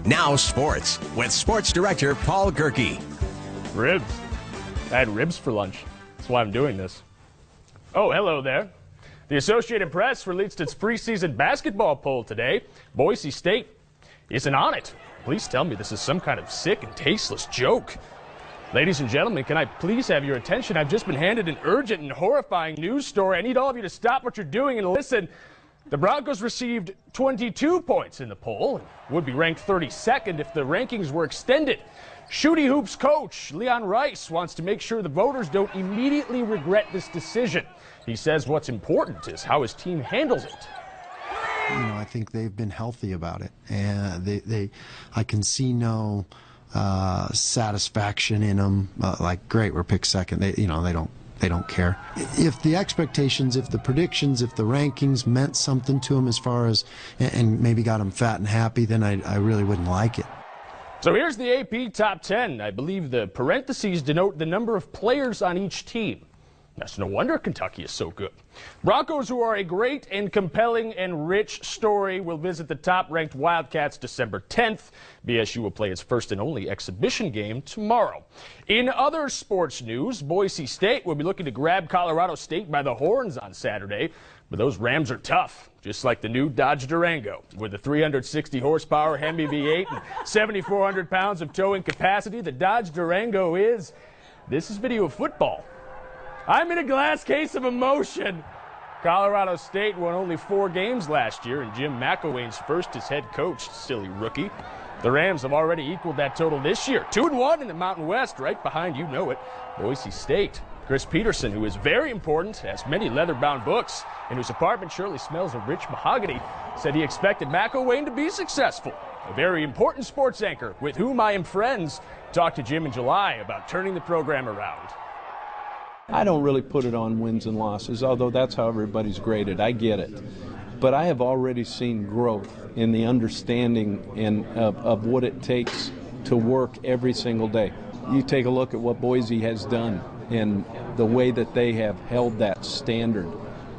Now sports with sports director Paul Gerke. Ribs. I had ribs for lunch. That's why I'm doing this. Oh, hello there. The Associated Press released its preseason basketball poll today. Boise State isn't on it. Please tell me this is some kind of sick and tasteless joke. Ladies and gentlemen, can I please have your attention? I've just been handed an urgent and horrifying news story. I need all of you to stop what you're doing and listen. The Broncos received 22 points in the poll and would be ranked 32nd if the rankings were extended. Shooty Hoops coach Leon Rice wants to make sure the voters don't immediately regret this decision. He says what's important is how his team handles it. You know, I think they've been healthy about it, and I can see no satisfaction in them. Like, great, we're picked second. They don't care. If the expectations, if the predictions, if the rankings meant something to them as far as, and maybe got them fat and happy, then I really wouldn't like it. So here's the AP top 10. I believe the parentheses denote the number of players on each team. That's no wonder Kentucky is so good. Broncos, who are a great and compelling and rich story, will visit the top-ranked Wildcats December 10th. BSU will play its first and only exhibition game tomorrow. In other sports news, Boise State will be looking to grab Colorado State by the horns on Saturday. But those Rams are tough, just like the new Dodge Durango. With a 360-horsepower Hemi V8 and 7,400 pounds of towing capacity, the Dodge Durango is, this is video of football. I'm in a glass case of emotion. Colorado State won only 4 games last year, and Jim McElwain's first as head coach, silly rookie. The Rams have already equaled that total this year. 2-1 in the Mountain West, right behind, you know it, Boise State. Chris Peterson, who is very important, has many leather-bound books, and whose apartment surely smells of rich mahogany, said he expected McElwain to be successful. A very important sports anchor, with whom I am friends, talked to Jim in July about turning the program around. I don't really put it on wins and losses, although that's how everybody's graded. I get it. But I have already seen growth in the understanding of what it takes to work every single day. You take a look at what Boise has done and the way that they have held that standard.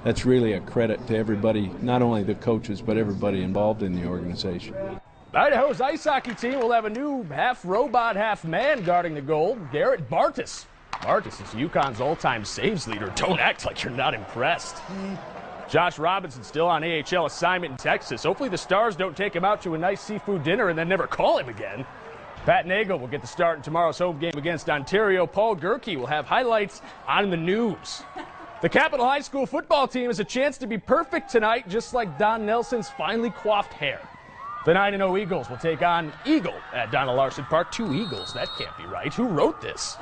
That's really a credit to everybody, not only the coaches, but everybody involved in the organization. Idaho's ice hockey team will have a new half-robot, half-man guarding the goal, Garrett Bartis. Bartis is UConn's all-time saves leader. Don't act like you're not impressed. Josh Robinson's still on AHL assignment in Texas. Hopefully the Stars don't take him out to a nice seafood dinner and then never call him again. Pat Nagel will get the start in tomorrow's home game against Ontario. Paul Gerke will have highlights on the news. The Capital High School football team has a chance to be perfect tonight, just like Don Nelson's finely coiffed hair. The 9-0 Eagles will take on Eagle at Donald Larson Park. 2 Eagles, that can't be right. Who wrote this?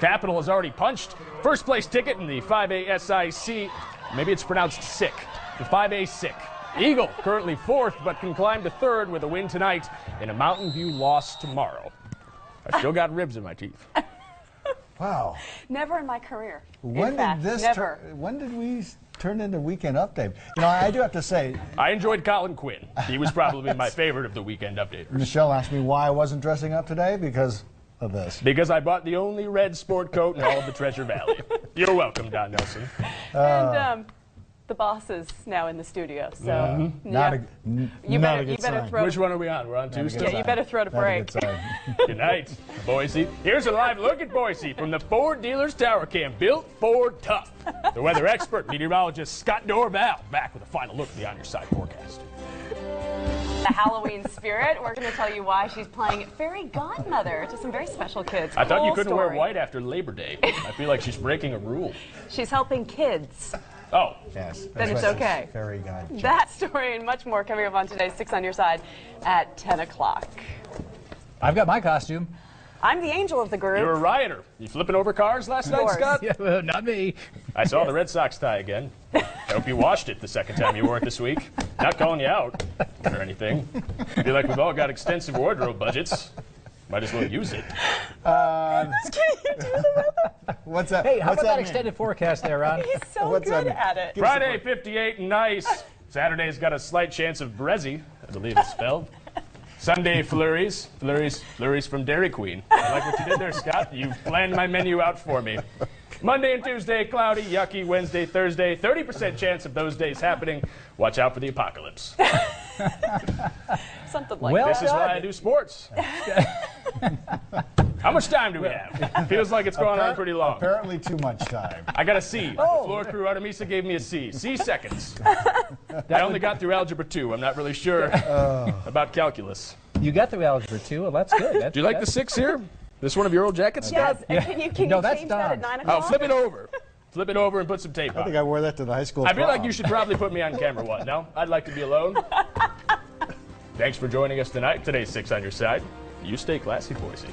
Capital has already punched first place ticket in the 5A SIC. Maybe it's pronounced sick. The 5A sick. Eagle currently 4th, but can climb to 3rd with a win tonight and a Mountain View loss tomorrow. I still got ribs in my teeth. Wow. Never in my career. When did we turn into Weekend Update? You know, I do have to say, I enjoyed Colin Quinn. He was probably my favorite of the Weekend Updaters. Michelle asked me why I wasn't dressing up today because of this. Because I bought the only red sport coat in all of the Treasure Valley. You're welcome, Don Nelson. And the boss is now in the studio, so you better throw. Which one are we on? We're on Tuesday. Yeah, you better throw to break. Good night, Boise. Here's a live look at Boise from the Ford Dealers Tower Cam. Built Ford Tough. The weather expert, meteorologist Scott Dorval, back with a final look at the On Your Side forecast. The Halloween spirit. We're going to tell you why she's playing fairy godmother to some very special kids. I thought you couldn't wear white after Labor Day. I feel like she's breaking a rule. She's helping kids. Oh. Yes. Then it's okay. Fairy god. That story and much more coming up on today's 6 on Your Side at 10 o'clock. I've got my costume. I'm the angel of the group. You're a rioter. You flipping over cars last night, Scott? Yeah, not me. I saw the Red Sox tie again. I hope you washed it the second time you wore it this week. Not calling you out or anything. I feel like we've all got extensive wardrobe budgets. Might as well use it. What's that? Hey, how about that extended forecast there, Ron? He's so good at it. Friday, 58 and nice. Saturday's got a slight chance of Brezzy, I believe it's spelled. Sunday, flurries from Dairy Queen. I like what you did there, Scott. You've planned my menu out for me. Monday and Tuesday, cloudy, yucky. Wednesday, Thursday, 30% chance of those days happening. Watch out for the apocalypse. Something like Well, that. This is why I do sports. How much time do we have? Feels like it's going on pretty long. Apparently too much time. I got a C. The floor crew Artemisa gave me a C. C seconds. I only got through Algebra 2. I'm not really sure about calculus. You got through Algebra 2. Well, that's good. Do you like the 6 here? This one of your old jackets, Yes, Scott? and can No, you that's change that at Don's. 9 o'clock? Oh, flip it over. Flip it over and put some tape I think on. I wore that to the high school I feel like prom. you should probably put me on camera one. No? I'd like to be alone. Thanks for joining us tonight. Today's 6 on your side. You stay classy, Boise.